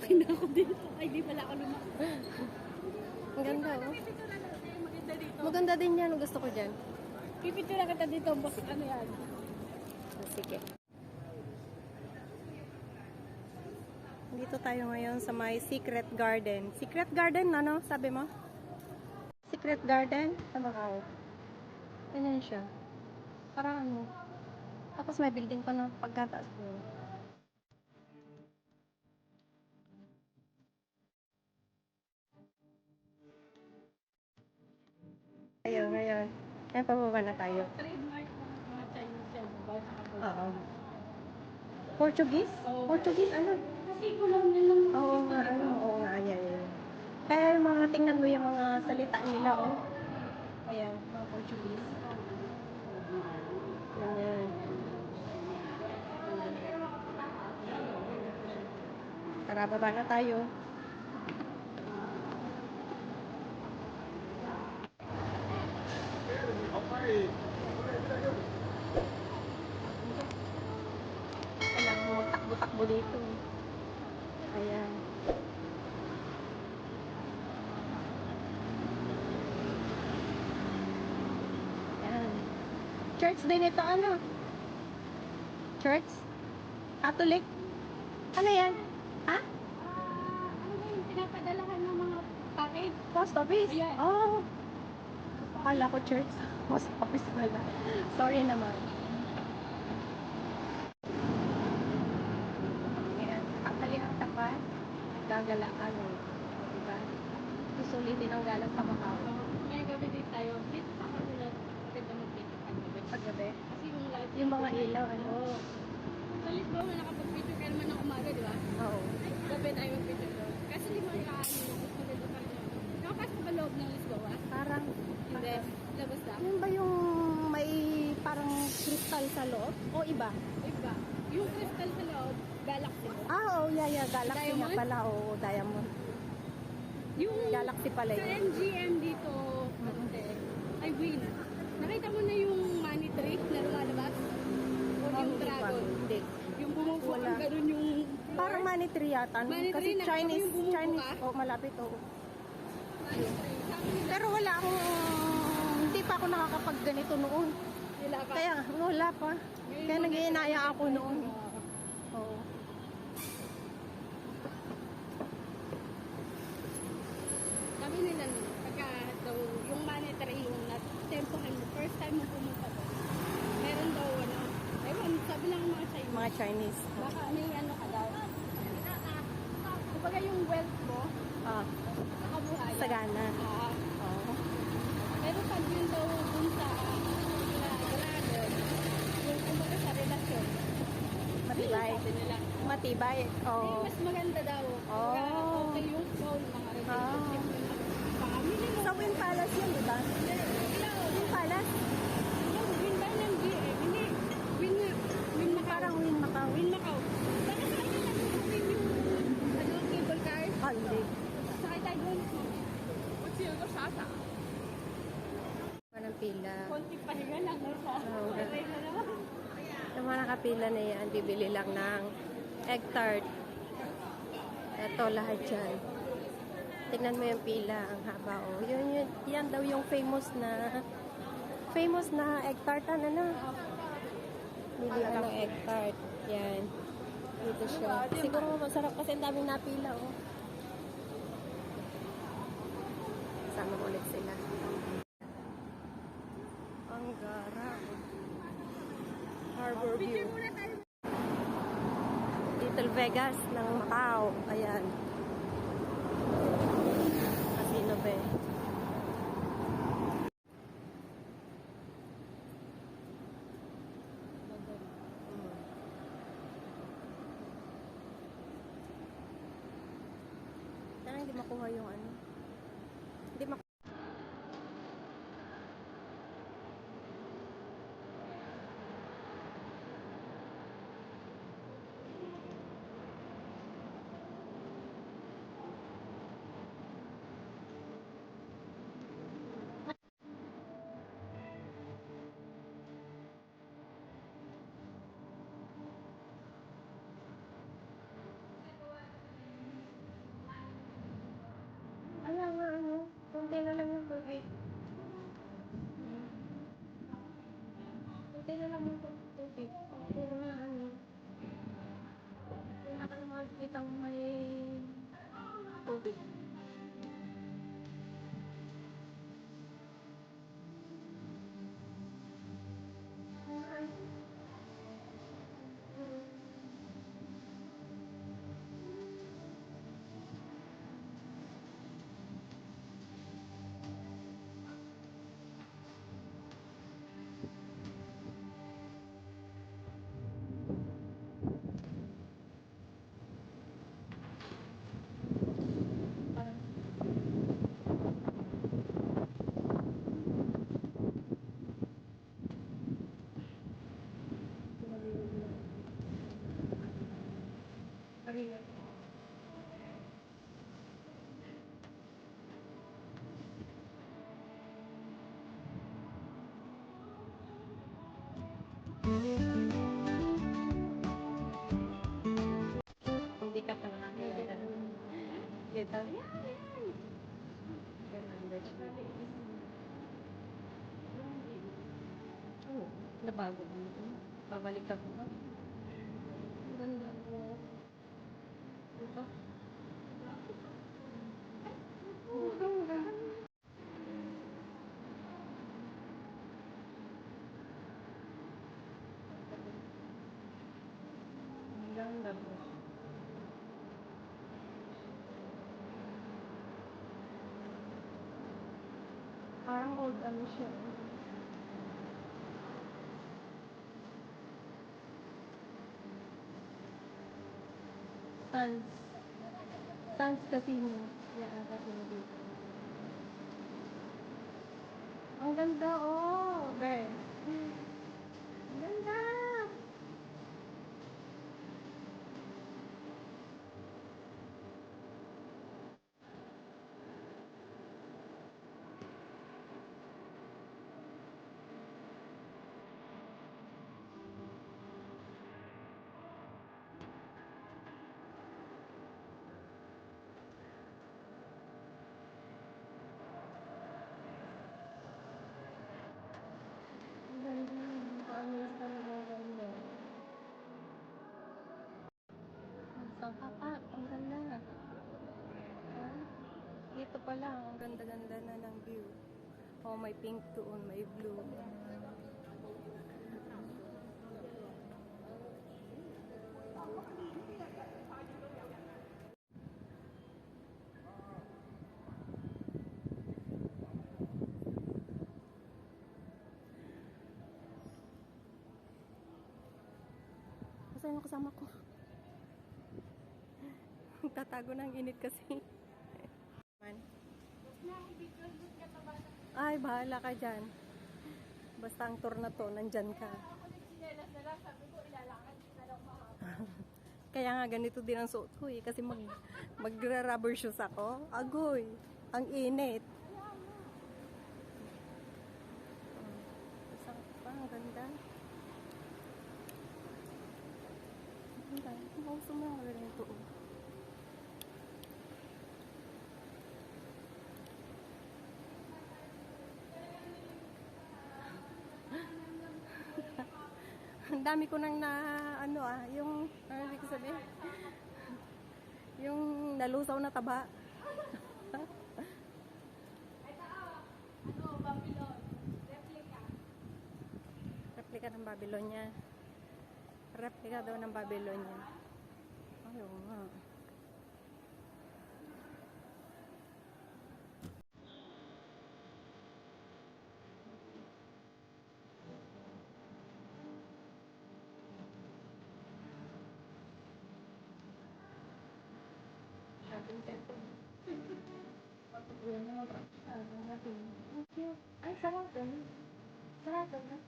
Okay na ako dito. Ay, di pala ako lumaki. Ang ganda, oh. Pipintura na tayo. Maganda dito. Maganda din yan. Gusto ko dyan. Pipintura kita dito. Boss, ano yan? Sige. Dito tayo ngayon sa may Secret Garden. Secret Garden, ano? Sabi mo? Secret Garden? Sa Macau. Ganyan siya. Parang ano. Tapos may building pa na pagkataas mo. Ayun, ngayon. Kaya pababa na tayo. Trademark ng mga Chinese yan. Bawal sa kapag. Oo. Portuguese? Oo. Portuguese, ano? Kasi kulang nila. Oo nga, ano? Oo nga, ayan. Kaya yung mga, tingnan mo yung mga salita nila, oh. Ayan, mga Portuguese. Ayan. Tara, baba na tayo. Kailangan mo magtakbo-takbo dito. Ayan. Ayan. Church din ito, ano? Church? Catholic? Ano yan? Ha? Ano ba yung pinapadalahan ng mga package? Post office? Ayan. Oh. Akala ko church. Post office pala. Sorry naman. Ayan. Actually, ang tapat. Gagala ka nun. Diba? Susulitin ang galang sa Macau. May gabi din tayo. Dito sa kanila. Maganda mag-video paggabi. Paggabi. Kasi yung light. Yung mga ilaw, ano? Sa Lisbon, nakapag-video ka naman ng umaga, di ba? Oo. Gabi tayo mag-video doon. Kasi di mo ikaano yung maganda pa rin. Nakapasok ka loob ng Lisbon, ah? Parang, Hindi. Labas na. yun ba yung may parang crystal sa loob? O iba? Iba. Yung crystal sa loob, galaxy mo. Ah, oo, yeah. Galaxy nga Diamond? pala. Oo, diamond. Yung Galaxy pala sa yun. MGM dito, ate, ay win. Nakita mo na yung money tree na lumalabas? O yung Hindi pa. dragon? Hindi. Yung bumubuo Wala. ang ganun yung floor? Parang money tree yata. no? Money Kasi tree na Chinese, yung bumubuo Chinese. ka? Oh, malapit. Oo. Money tree. Sabi nila, Pero wala akong, hindi pa ako nakakapag ganito noon. nila pa. Kaya, wala pa. Ngayon, Kaya mga- nag-iinaya ako noon. Oo. Sabi nila, pagka daw, yung money tree, yung tempohan mo, first time mo pumunta doon, meron daw, ano, ewan, sabi lang ng mga Chinese. Mga Chinese. Baka may ano ka daw. Kumbaga yung wealth mo, Ah, nakabuhay. sagana. Oo. Pero pag yun daw dun sa dragon, yung kumbaga sa relasyon, Matibay. sabi nila. Matibay. Oo. Mas maganda daw. Oh. Kumbaga, okay yung flow ng mga relationship ng family mo. Sa Win Palace yun, di ba? Win Palace? Yung win ba ng GM? Hindi. Win nga. Win Macau. Parang Win Macau. Win Macau. Bakit sa akin nag-win yung ano, cable car? Ah, hindi. Sakay tayo doon. What's yung sasa? Walang pila. Konti pahinga lang. Oo. Okay na naman. Yung mga nakapila na yan, bibili lang ng egg tart. Ito, lahat yan. Tignan mo yung pila, ang haba. Oh. Yan daw yung famous na egg tart. Ano? Bili ka ng egg tart. Yan. Dito siya. Siguro masarap kasi ang daming napila. Oh. Sama ko ulit sila. Ang gara. Harbor View. Little Vegas ng Macau. Ayan. Casino Bay. Sana hindi makuha yung ano. Hindi makuha. Pero nga ano, wala ka naman kitang may tubig. Parang pinalilimutan. Kanina. Hindi ka pa nakakilala. Dito. Oh, nabago mo ito. Babalik ako. Ganda mo. Ito. Oh, ganda. Ang ganda mo. Parang old ano siya. Sans. Sans Casino. Yeah, Casino dito. Ang ganda, oh! Be. Ang ganda! Ang ganda. Nakaka-amaze talaga ang ganda. Ang papa, ang ganda. Ah, dito pa lang, ang ganda-ganda na ng view. Oh, may pink doon, may blue. Kasi yung kasama ko. Tatago ng init kasi. Man. Ay, bahala ka dyan. Basta ang tour na to, nandyan ka. Kaya nga ganito din ang suot ko eh. Kasi magra-rubber shoes ako. Agoy, ang init. Isang pa, ang ganda. Ang ganda. Ang gusto mo ang ganito. Ang dami ko nang ano yung, ano ibig sabihin? Yung nalusaw na taba. Babylon. Replica. Replika ng Babylonia. Replika daw ng Babylonia. Ayaw nga. Ay, sarap din. Sarap din.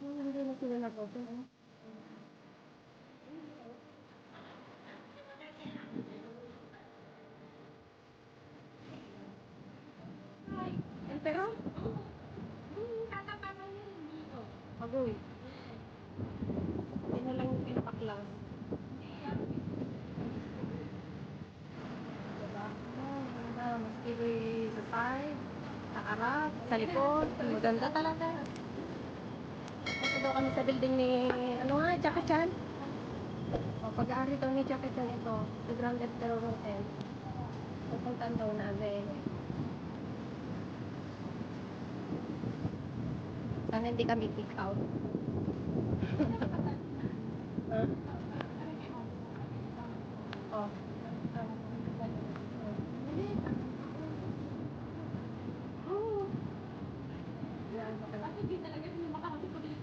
Hindi na sila nag-open. Pero, Tatapatan niya hindi. agoy. Hindi na lang yung pinapaklas. Diba? Maganda. Maski sa side, sa harap, sa likod. Maganda talaga. kami sa building ni, ano nga, Jackie Chan. O, pag-aari daw ni Jackie Chan ito, the Grounded Terror Hotel. Pupuntan daw namin. Sana hindi kami pick out. Huh? Oh. Oh. Hindi talaga sila makakapit ko dito.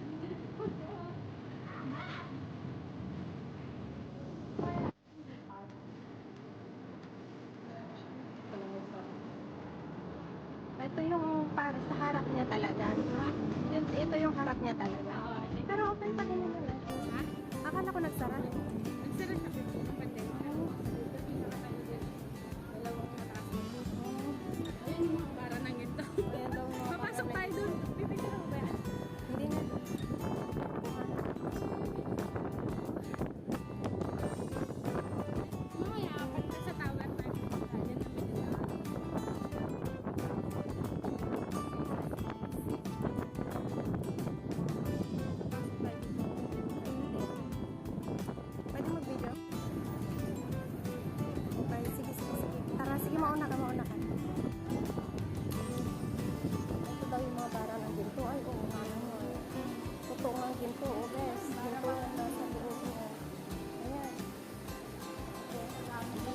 Ito yung para sa harap niya talaga. Ito yung harap niya talaga. Pero open pa din naman. Ha? Akala ko nagsara. Nagsara siya kasi ng pandemic. Dalawang mataas. Ayun yung mga bara ng ito. Ayan daw mga Papasok tayo doon. Pipicture mo ba yan? Hindi na. Mamaya, pagka sa tower na, yan ang pinila. Pwede mag-video? Okay, sige, sige, sige. Tara, sige, mauna ka, mauna ka. Ito daw yung mga bara ng ginto. Ay, oo, nga naman. Totoo nga ang ginto, oh, bes. Ginto yan nasa loob niya. Ayan. Nakakita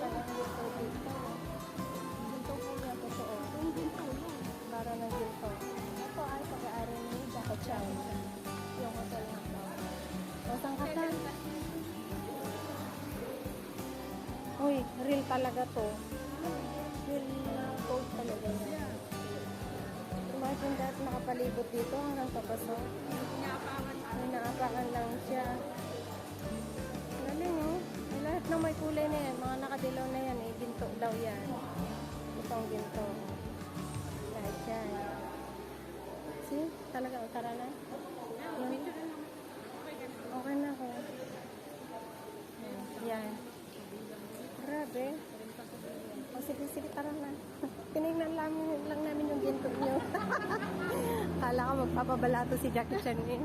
ng ginto dito. Ginto po yan, totoo. Yung ginto yan. Bara ng ginto. Ito ay pag-aari ni Jackie Chan. Yung hotel na ito. O, saan ka saan? Uy, real talaga to. Real na gold talaga yan. Imagine that nakapalibot dito hanggang papasok. Inaapangan pa. May naapakan lang siya. Galing oh. Ay, lahat ng may kulay na yan, mga nakadilaw na yan eh. Ginto daw yan. Itong ginto. Lahat yan. See? Talaga, tara na. Picture na lang. Okay na ako. Yan. Grabe. O sige, sige, tara na. Tinignan lang namin yung ginto nyo. Kala ko magpapabalato si Jackie Chan eh.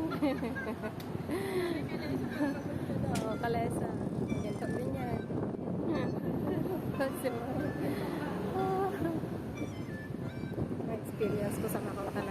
Oo, kalesa. Ginto din yan. Kasi na-experience ko sa Macau talaga.